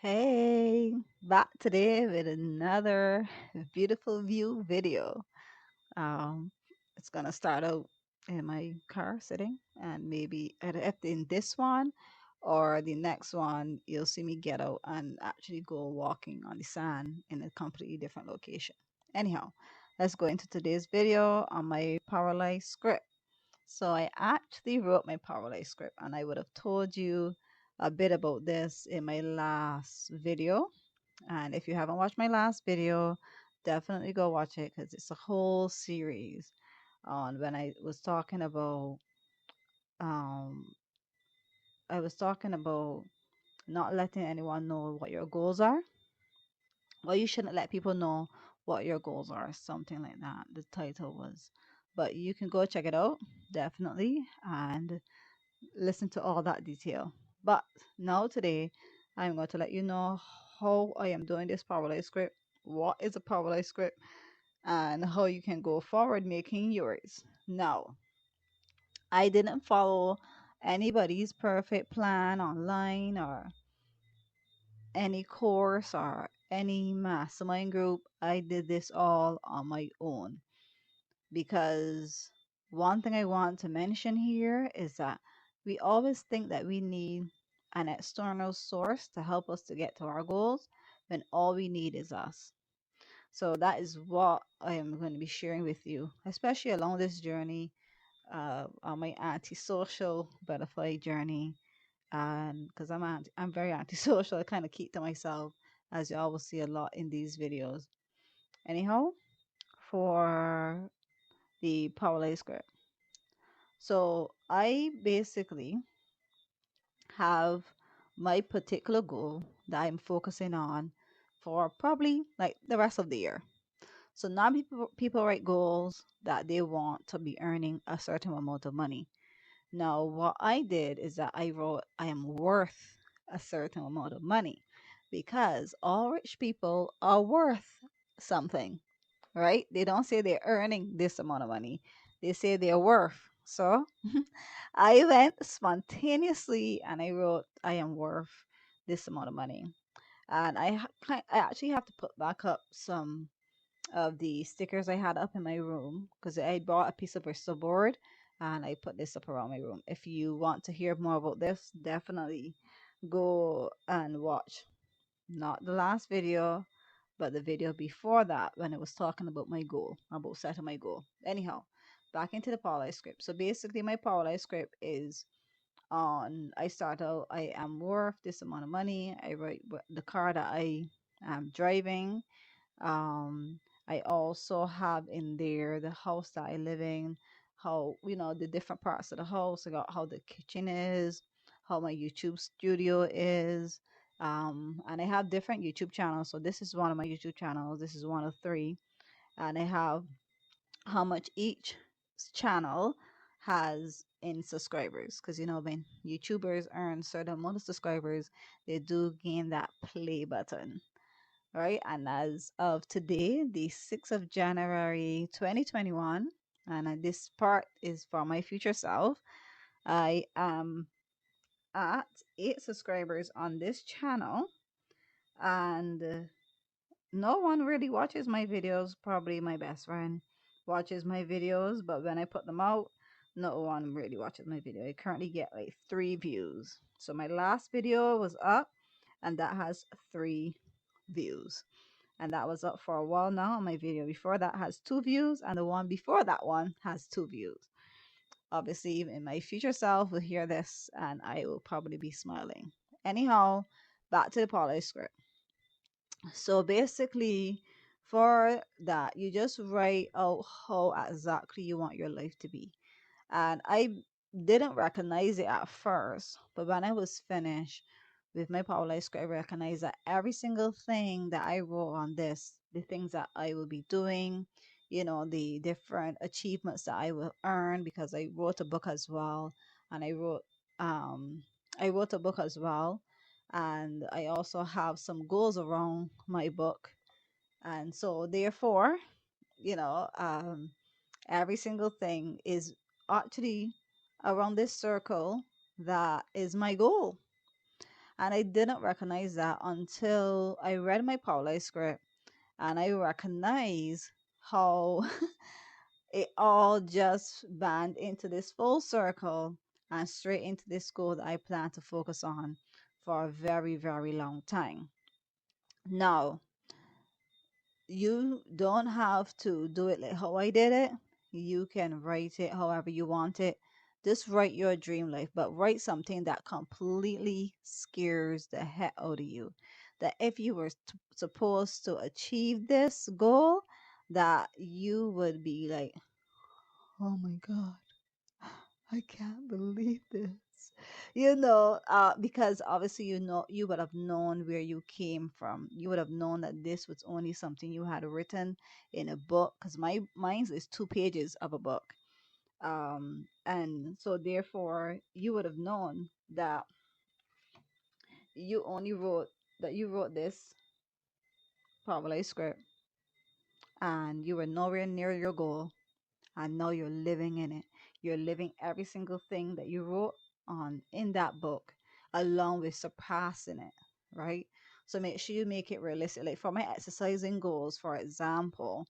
Hey, back today with another beautiful view video. Um, it's gonna start out in my car sitting, and maybe if in this one or the next one, you'll see me get out and actually go walking on the sand in a completely different location. Anyhow, let's go into today's video on my Powerlight script. So I actually wrote my Powerlight script, and I would have told you a bit about this in my last video. And if you haven't watched my last video, definitely go watch it because it's a whole series on when um I was talking about not letting anyone know what your goals are. Well, you shouldn't let people know what your goals are, something like that. The title was. But you can go check it out, definitely, and listen to all that detail. But now today, I'm going to let you know how I am doing this Powerlight script, what is a Powerlight script, and how you can go forward making yours. Now, I didn't follow anybody's perfect plan online or any course or any mastermind group. I did this all on my own because one thing I want to mention here is that we always think that we need an external source to help us to get to our goals when all we need is us. So that is what I am going to be sharing with you, especially along this journey, on my antisocial butterfly journey. And because I'm very antisocial, I kind of keep to myself, as you all will see a lot in these videos. Anyhow, for the Powerlay script. So I basically have my particular goal that I'm focusing on for probably like the rest of the year. So now people write goals that they want to be earning a certain amount of money. Now what I did is that I wrote I am worth a certain amount of money because all rich people are worth something, right? They don't say they're earning this amount of money. They say they're worth. So I went spontaneously and I wrote, I am worth this amount of money. And I actually have to put back up some of the stickers I had up in my room because I bought a piece of Bristol board and I put this up around my room. If you want to hear more about this, definitely go and watch not the last video, but the video before that when I was talking about my goal, about setting my goal. Anyhow, back into the Powerlight script. So basically, my Powerlight script is on. I start out. I am worth this amount of money. I write the car that I am driving. Um, I also have in there the house that I live in, how the different parts of the house. I got how the kitchen is, how my YouTube studio is. And I have different YouTube channels. So this is one of my YouTube channels. This is one of three. And I have how much each channel has in subscribers. Because when YouTubers earn certain amount of subscribers, they do gain that play button, right? And as of today, the 6th of January 2021, and this part is for my future self, I am at 8 subscribers on this channel, and no one really watches my videos. Probably my best friend watches my videos, but when I put them out, no one really watches my video. I currently get like 3 views. So my last video was up, and that has 3 views, and that was up for a while now. My video before that has 2 views, and the one before that one has 2 views. Obviously, in my future self will hear this, and I will probably be smiling. Anyhow, back to the poly script. So basically, for that, you just write out how exactly you want your life to be. And I didn't recognize it at first, but when I was finished with my Power Life script, I recognized that every single thing that I wrote on this, the things that I will be doing, the different achievements that I will earn, because I wrote a book as well, and um I wrote a book as well, and I also have some goals around my book, and so therefore, you know, um every single thing is actually around this circle that is my goal. And I didn't recognize that until I read my Power Life script, and I recognize how it all just band into this full circle and straight into this goal that I plan to focus on for a very, very long time. Now, you don't have to do it like how I did it. You can write it however you want it. Just write your dream life, but write something that completely scares the heck out of you. That if you were supposed to achieve this goal, that you would be like, oh my God, I can't believe this. Because obviously you would have known where you came from. You would have known that this was only something you had written in a book. Because mine is 2 pages of a book. And so therefore you would have known that you only wrote that you wrote this probably script and you were nowhere near your goal, and now you're living in it. You're living every single thing that you wrote on in that book, along with surpassing it, right? So make sure you make it realistic. Like for my exercising goals, for example,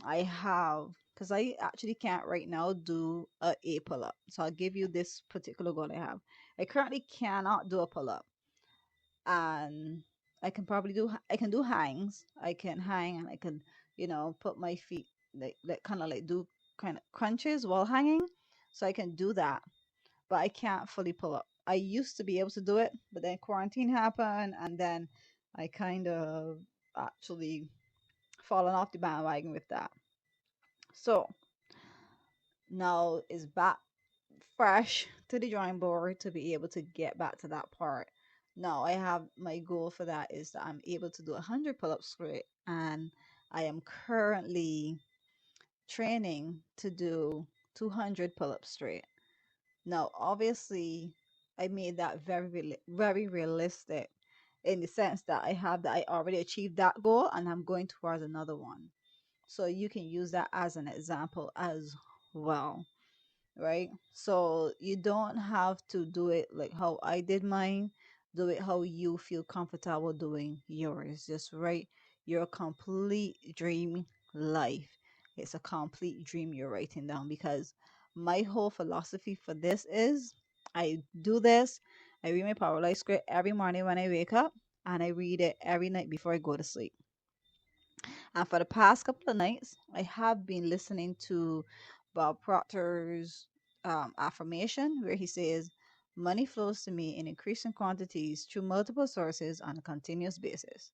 I have, because I actually can't right now do a pull up. So I'll give you this particular goal I have. I currently cannot do a pull up, and I can do hangs. I can hang, and I can put my feet like kind of like do kind of crunches while hanging, so I can do that, but I can't fully pull up. I used to be able to do it, but then quarantine happened, and then I kind of actually fallen off the bandwagon with that. So now is back fresh to the drawing board to be able to get back to that part. Now I have my goal for that is that I'm able to do 100 pull-ups straight, and I am currently training to do 200 pull-ups straight. Now, obviously, I made that very realistic in the sense that I already achieved that goal and I'm going towards another one. So you can use that as an example as well, right? So you don't have to do it like how I did mine. Do it how you feel comfortable doing yours. Just write your complete dream life. It's a complete dream you're writing down, because my whole philosophy for this is I do this. I read my Power Life script every morning when I wake up, and I read it every night before I go to sleep. And for the past couple of nights, I have been listening to Bob Proctor's affirmation, where he says, money flows to me in increasing quantities through multiple sources on a continuous basis.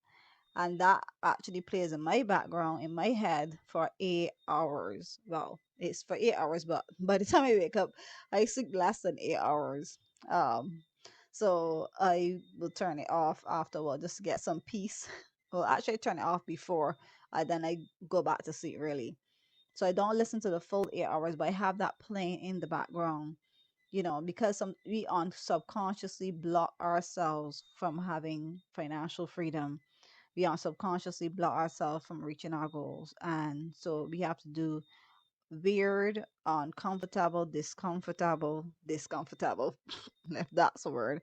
And that actually plays in my background, in my head, for 8 hours. Well, it's for 8 hours, but by the time I wake up, I sleep less than 8 hours. Um, so I will turn it off afterward just to get some peace. Well, actually, I turn it off before then I go back to sleep, really. So I don't listen to the full 8 hours, but I have that playing in the background, because we on subconsciously block ourselves from having financial freedom. We on subconsciously block ourselves from reaching our goals. And so we have to do weird, uncomfortable, discomfortable, if that's a word,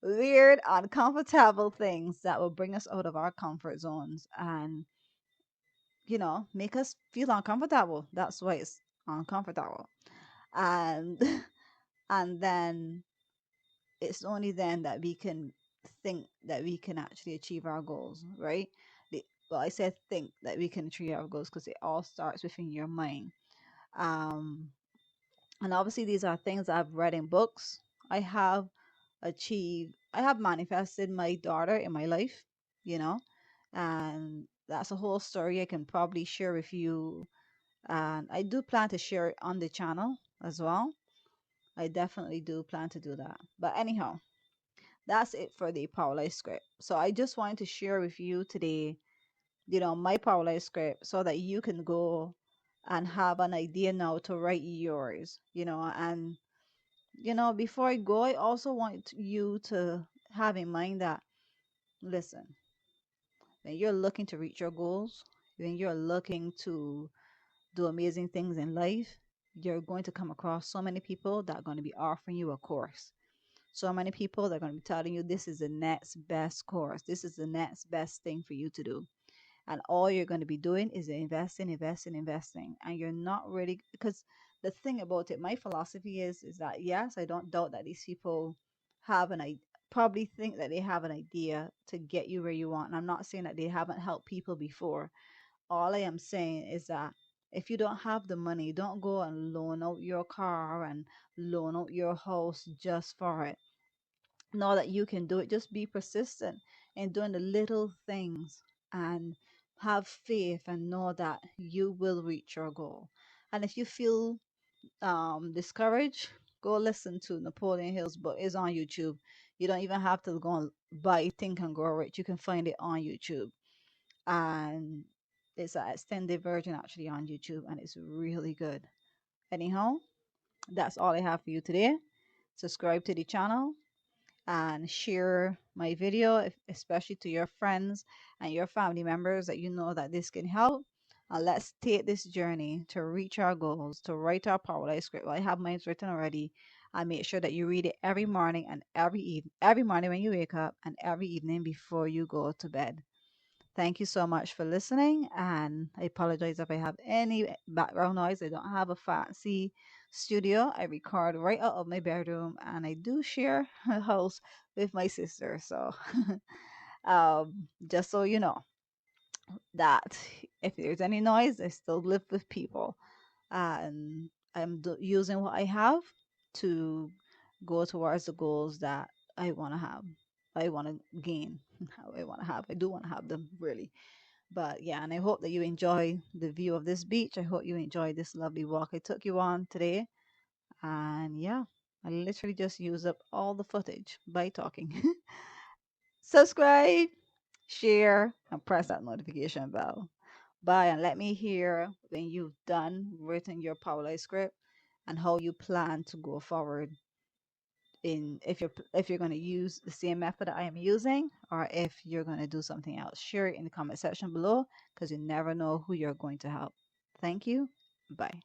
weird, uncomfortable things that will bring us out of our comfort zones and, make us feel uncomfortable. That's why it's uncomfortable. And and then it's only then that we can think that we can actually achieve our goals, right? Well, I said think that we can achieve our goals because it all starts within your mind. Um, and obviously, these are things I've read in books. I have I have manifested my daughter in my life, you know, and that's a whole story I can probably share with you. And I do plan to share it on the channel as well. I definitely do plan to do that. But anyhow, that's it for the Power Life script. So I just wanted to share with you today, my Power Life script so that you can go and have an idea now to write yours, and before I go, I also want you to have in mind that, listen, when you're looking to reach your goals, when you're looking to do amazing things in life, you're going to come across so many people that are going to be offering you a course. So many people, they're going to be telling you this is the next best course. This is the next best thing for you to do. And all you're going to be doing is investing, investing, investing. And you're not really, because the thing about it, my philosophy is that yes, I don't doubt that these people have an idea, probably think that they have an idea to get you where you want. And I'm not saying that they haven't helped people before. All I am saying is that if you don't have the money, don't go and loan out your car and loan out your house just for it. Know that you can do it. Just be persistent in doing the little things and have faith and know that you will reach your goal. And if you feel discouraged, go listen to Napoleon Hill's book. It's on YouTube. You don't even have to go and buy Think and Grow Rich. You can find it on YouTube. And it's an extended version actually on YouTube, and it's really good. Anyhow, that's all I have for you today. Subscribe to the channel and share my video, especially to your friends and your family members that you know that this can help. And let's take this journey to reach our goals, to write our Power Life script. Well, I have mine written already. I make sure that you read it every morning and every morning when you wake up and every evening before you go to bed. Thank you so much for listening. And I apologize if I have any background noise. I don't have a fancy studio. I record right out of my bedroom and I do share a house with my sister. So, just so you know that if there's any noise, I still live with people. And I'm using what I have to go towards the goals that I want to have. I want to gain. I want to have. I do want to have them really. But yeah, and I hope that you enjoy the view of this beach. I hope you enjoy this lovely walk I took you on today. And yeah, I literally just used up all the footage by talking. Subscribe, share, and press that notification bell. Bye, and let me hear when you've done written your Powerlight script and how you plan to go forward in if you're going to use the same method that I am using or if you're going to do something else. Share it in the comment section below because you never know who you're going to help. Thank you. Bye.